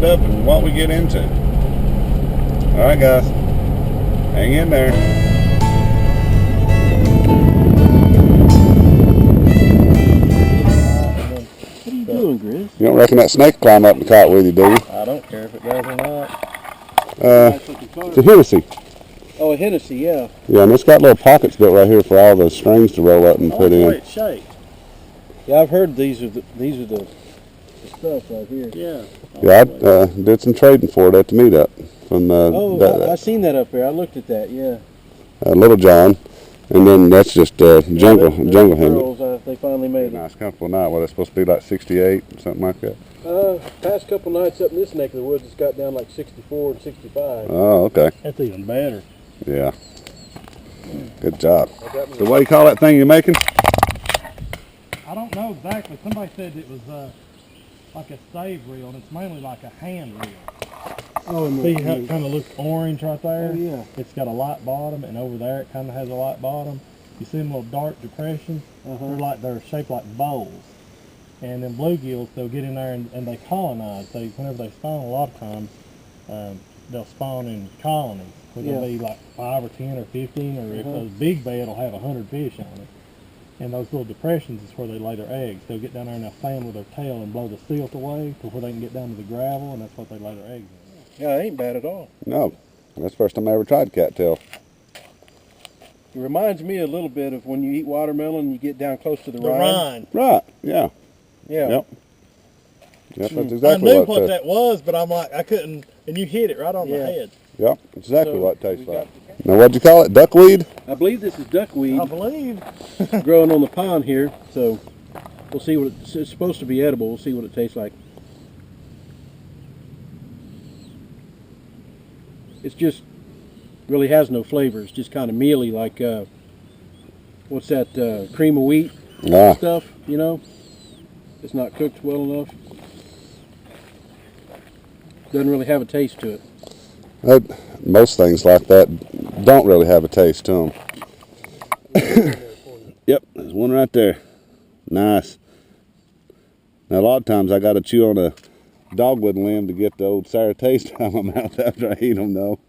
wind up and what we get into. All right, guys, hang in there. What are you doing, Grizz? You don't reckon that snake climb up and caught with you, do you? I don't care if it does or not. It's a Hennessy. Oh, a Hennessy, yeah. Yeah, and it's got little pockets built right here for all the strings to roll up and put in. It's shaped. Yeah, I've heard these are the stuff right here. Yeah. Yeah, I did some trading for it at the meetup. From I seen that up there. I looked at that. Yeah. Little John, and then that's just jungle Hennessy. They finally made it. Nice, comfortable night. Well, it's supposed to be like 68, something like that. Past couple nights up in this neck of the woods, it's got down like 64 and 65. Oh, okay. That's even better. Yeah. Good job. So what do you call that thing you're making? I don't know exactly. Somebody said it was like a stave reel, and it's mainly like a hand reel. Oh, and see how it kind of looks orange right there? Oh, yeah. It's got a light bottom, and over there it kind of has a light bottom. You see them little dark depressions? They're shaped like bowls. And then bluegills, they'll get in there and they colonize. Whenever they spawn, a lot of times, they'll spawn in colonies. It'll be like 5 or 10 or 15, or if a big bed will have 100 fish on it. And those little depressions is where they lay their eggs. They'll get down there and they'll fan with their tail and blow the silt away to where they can get down to the gravel, and that's what they lay their eggs in. Yeah, it ain't bad at all. No. That's the first time I ever tried cattail. It reminds me a little bit of when you eat watermelon and you get down close to the rind. Right, yeah. Yeah. Yep, that's exactly I knew what that was, but I'm like, I couldn't, and you hit it right on the head. Yep, exactly what it tastes like. Now, what'd you call it? Duckweed? I believe this is duckweed. I believe. Growing on the pond here, so we'll see what it's supposed to be edible. We'll see what it tastes like. It's just really has no flavor. It's just kind of mealy, like what's that cream of wheat stuff, you know? It's not cooked well enough. Doesn't really have a taste to it. Most things like that don't really have a taste to them. Yep, there's one right there. Nice. Now, a lot of times I got to chew on a dogwood limb to get the old sour taste out of my mouth after I eat them, though.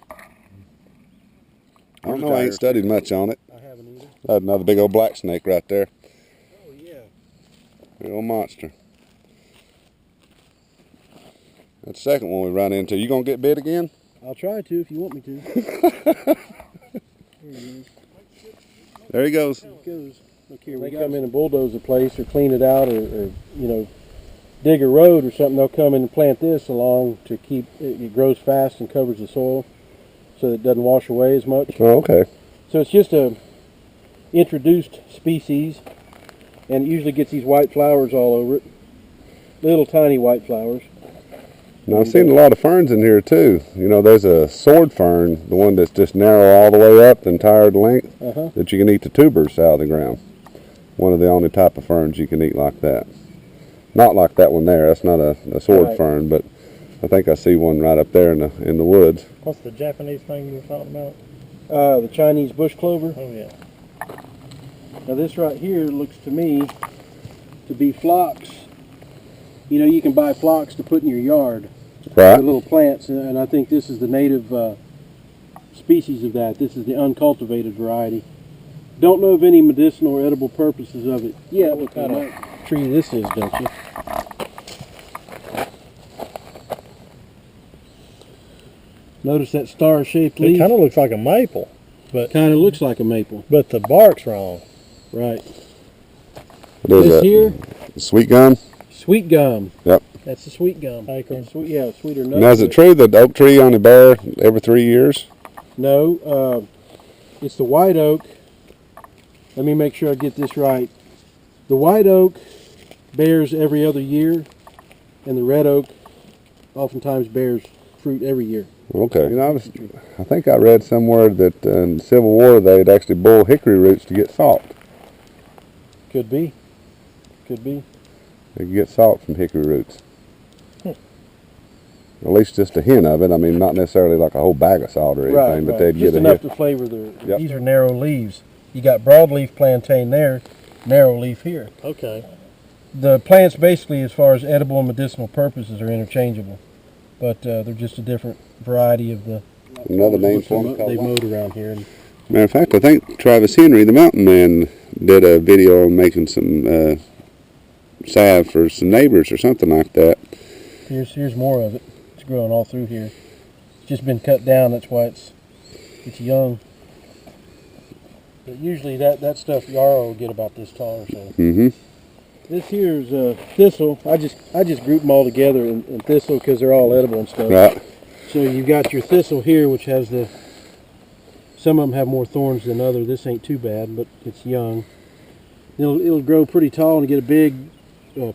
I don't know, I ain't studied much on it. I haven't either. That's another big old black snake right there. Oh, yeah. Big old monster. That's the second one we run into. You gonna get bit again? I'll try to if you want me to. There he goes. There he goes. Look here, they come in and bulldoze the place or clean it out or you know, dig a road or something. They'll come in and plant this along to keep it grows fast and covers the soil so that it doesn't wash away as much. Oh, okay. So it's just a introduced species, and it usually gets these white flowers all over it. Little tiny white flowers. Now, I've seen a lot of ferns in here too. You know, there's a sword fern, the one that's just narrow all the way up the entire length, that you can eat the tubers out of the ground. One of the only type of ferns you can eat like that. Not like that one there. That's not a sword fern, but I think I see one right up there in the woods. What's the Japanese thing you were talking about? The Chinese bush clover. Oh yeah. Now this right here looks to me to be phlox. You know, you can buy phlox to put in your yard. Right. The little plants, and I think this is the native species of that. This is the uncultivated variety. Don't know of any medicinal or edible purposes of it yet. What kind of tree this is, don't you? Notice that star-shaped leaf? It kind of looks like a maple, but kind of looks like a maple. But the bark's wrong. Right. This here? Sweet gum? Sweet gum. Yep. That's the sweet gum. Acorn. Yeah, sweeter nut. Now, is it true that the oak tree only bear every 3 years? No, it's the white oak. Let me make sure I get this right. The white oak bears every other year, and the red oak oftentimes bears fruit every year. Okay. You know, I think I read somewhere that in the Civil War they'd actually boil hickory roots to get salt. Could be. Could be. They could get salt from hickory roots. At least just a hint of it. I mean, not necessarily like a whole bag of salt or anything, but they'd just get enough to flavor the. Yep. These are narrow leaves. You got broadleaf plantain there, narrow leaf here. Okay. The plants basically, as far as edible and medicinal purposes, are interchangeable, but they're just a different variety of the. Another name for them. They mowed around here. And Matter of fact, I think Travis Henry, the mountain man, did a video on making some salve for some neighbors or something like that. here's more of it. It's growing all through here. It's just been cut down. That's why it's young. But usually that stuff yarrow will get about this tall or so. Mm-hmm. This here is thistle. I just group them all together in thistle because they're all edible and stuff. Right. So you've got your thistle here, which has some of them have more thorns than others. This ain't too bad, but it's young. It'll grow pretty tall and get a big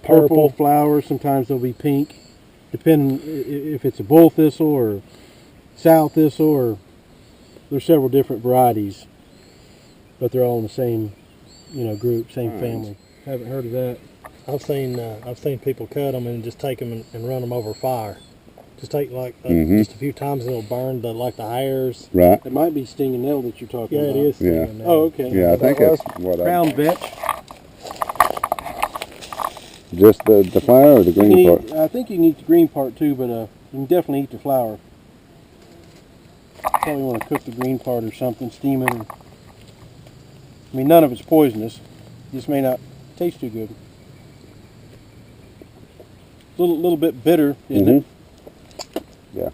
purple flower. Sometimes they'll be pink, depending if it's a bull thistle or sow thistle, or there's several different varieties, but they're all in the same group, same family. Haven't heard of that. I've seen people cut them and just take them and run them over fire. Just take like just a few times and it'll burn the hairs. Right. It might be stinging nettle that you're talking about. Yeah, it is. Yeah. Oh, okay. Yeah, I think that's what Crown vetch. Just the flower or the green part? I think you can eat the green part too, but you can definitely eat the flower. Probably want to cook the green part or something, steam it. I mean, none of it's poisonous. Just may not taste too good. A little bit bitter, isn't it? Yeah.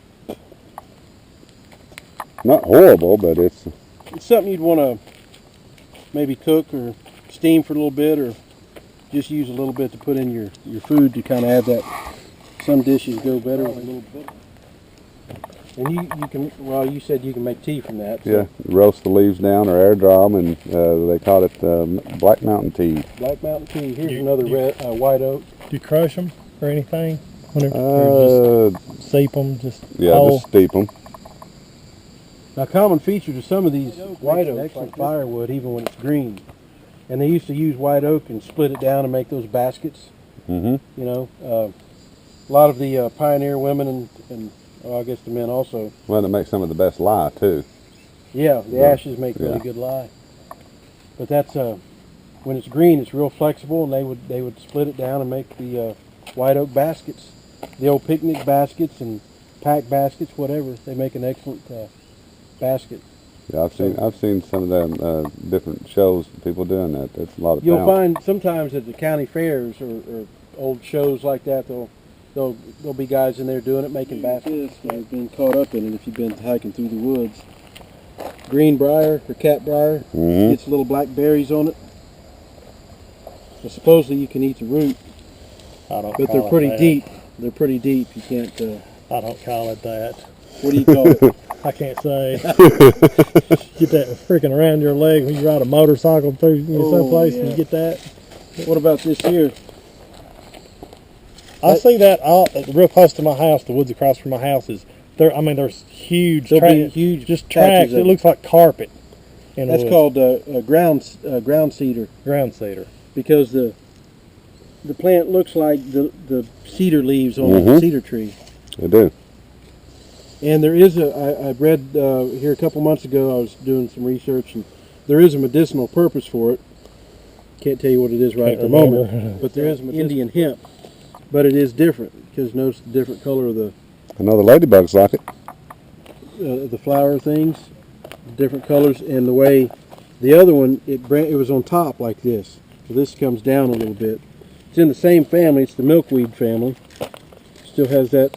Not horrible, but it's something you'd want to maybe cook or steam for a little bit, or just use a little bit to put in your food to kind of add that. Some dishes go better with a little bit. And you can, well, you said you can make tea from that. So. Yeah, roast the leaves down or air dry them, and they call it Black Mountain tea. Black Mountain tea. Here's another white oak. Do you crush them or anything? Or just steep them, just just steep them. Now, common feature to some of these white oaks, excellent firewood, even when it's green. And they used to use white oak and split it down and make those baskets. Mm-hmm. A lot of the pioneer women and I guess the men also. Well, it makes some of the best lye too. Yeah, the ashes make really good lye. But that's when it's green, it's real flexible, and they would split it down and make the white oak baskets, the old picnic baskets and pack baskets, whatever. They make an excellent basket. Yeah, I've seen some of them different shows, people doing that. That's a lot of. You'll find sometimes at the county fairs or old shows like that, there'll be guys in there doing it, making baskets. I've been caught up in it if you've been hiking through the woods. Green briar or cat briar gets little black berries on it. But supposedly you can eat the root. But they're pretty deep. They're pretty deep. You can't. I don't call it that. What do you call it? I can't say. Get that freaking around your leg when you ride a motorcycle through someplace and you get that. What about this here? I see that real close to my house. The woods across from my house is there. I mean, there's huge, huge, just tracks. It looks like carpet. That's called ground cedar. Ground cedar. Because the plant looks like the cedar leaves on a cedar tree. They do. And there is I read here a couple months ago. I was doing some research, and there is a medicinal purpose for it. Can't tell you what it is right at the moment, but there is Indian hemp. But it is different because notice the different color of the. I know the ladybugs like it. The flower things, different colors, and the way the other one it was on top like this. So this comes down a little bit. It's in the same family. It's the milkweed family. Still has that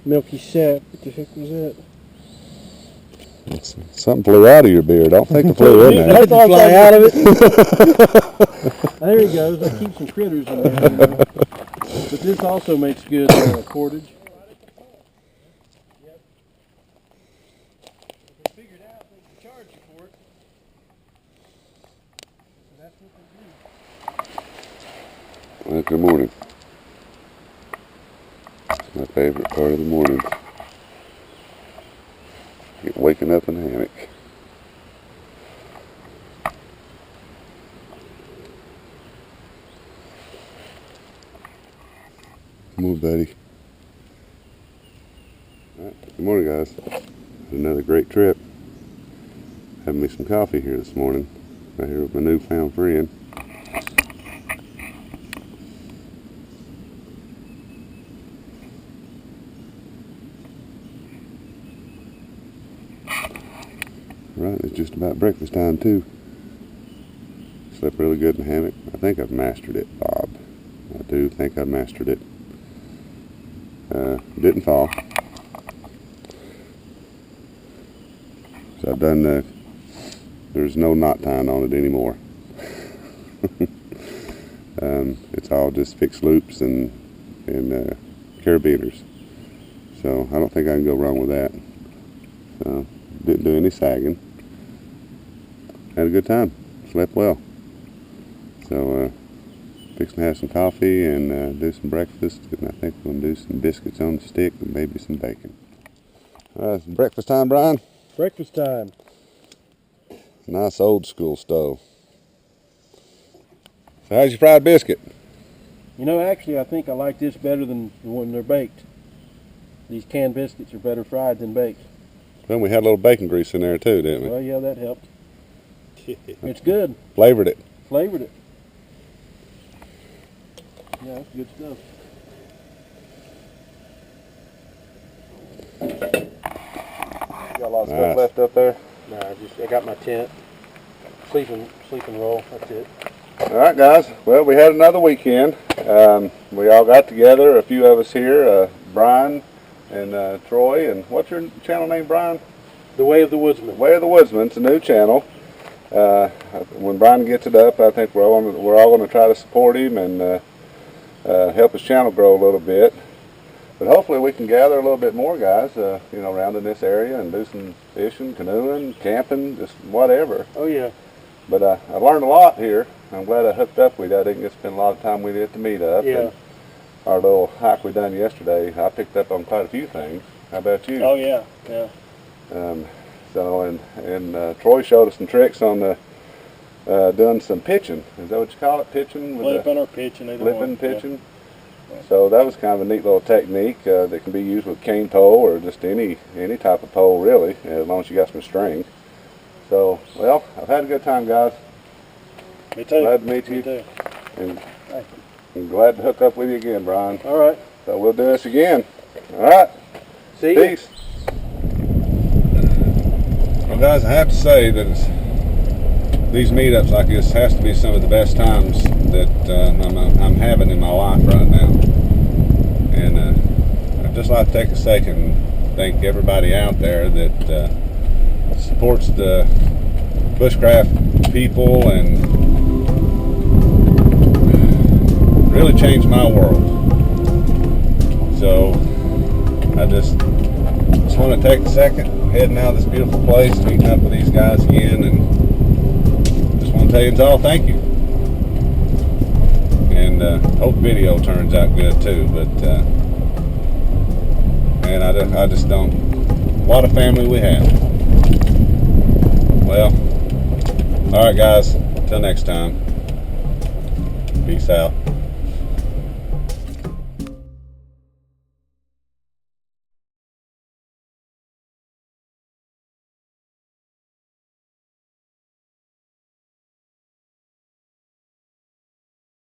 milky sap. What the heck was that? Something flew out of your beard. I don't think it flew in there. Did it fly out of it? There he goes. I keep some critters in there. But this also makes good cordage. Yep. If they figured out they could charge you for it. So that's what they do. Well, good morning. It's my favorite part of the morning. Waking up in a hammock. Come on, buddy. Alright, good morning, guys. Another great trip. Having me some coffee here this morning. Right here with my newfound friend. Right, it's just about breakfast time too. Slept really good in the hammock. I think I've mastered it, Bob. I do think I've mastered it. Didn't fall. So I've done there's no knot tying on it anymore. It's all just fixed loops and carabiners. So I don't think I can go wrong with that. So didn't do any sagging. Had a good time. Slept well. So fixing to have some coffee and do some breakfast, and I think we're going to do some biscuits on the stick and maybe some bacon. It's breakfast time, Brian. Breakfast time. Nice old school stove. So how's your fried biscuit? You know, actually, I think I like this better than when they're baked. These canned biscuits are better fried than baked. Well, we had a little bacon grease in there too, didn't we? Well, yeah, that helped. It's good. Flavored it. Flavored it. Yeah, that's good stuff. Got a lot of stuff left up there? No, I got my tent. Sleeping roll, that's it. Alright guys, well we had another weekend. We all got together, a few of us here, Brian and Troy, and what's your channel name, Brian? The Way of the Woodsman. Way of the Woodsman, it's a new channel. When Brian gets it up, I think we're all going to try to support him and help his channel grow a little bit. But hopefully we can gather a little bit more guys, you know, around in this area and do some fishing, canoeing, camping, just whatever. Oh yeah. But I learned a lot here. I'm glad I hooked up with you. I didn't get to spend a lot of time with you at the meetup. Yeah. And our little hike we done yesterday, I picked up on quite a few things. How about you? Oh yeah, yeah. So and Troy showed us some tricks on the doing some pitching. Is that what you call it? Pitching? Flipping or pitching. Flipping, pitching. Yeah. So that was kind of a neat little technique that can be used with cane pole or just any type of pole really, as long as you got some string. So, well, I've had a good time, guys. Me too. Glad to meet you. Me too. And I'm glad to hook up with you again, Brian. All right. So we'll do this again. All right. See you. Peace. Well, guys, I have to say that these meetups like this has to be some of the best times that I'm having in my life right now. And I'd just like to take a second and thank everybody out there that supports the bushcraft people and really changed my world. So I just want to take a second, heading out of this beautiful place, meeting up with these guys again, and just want to tell you all thank you. And hope the video turns out good too. But man, I just don't. What a family we have. Well, all right, guys. Until next time. Peace out.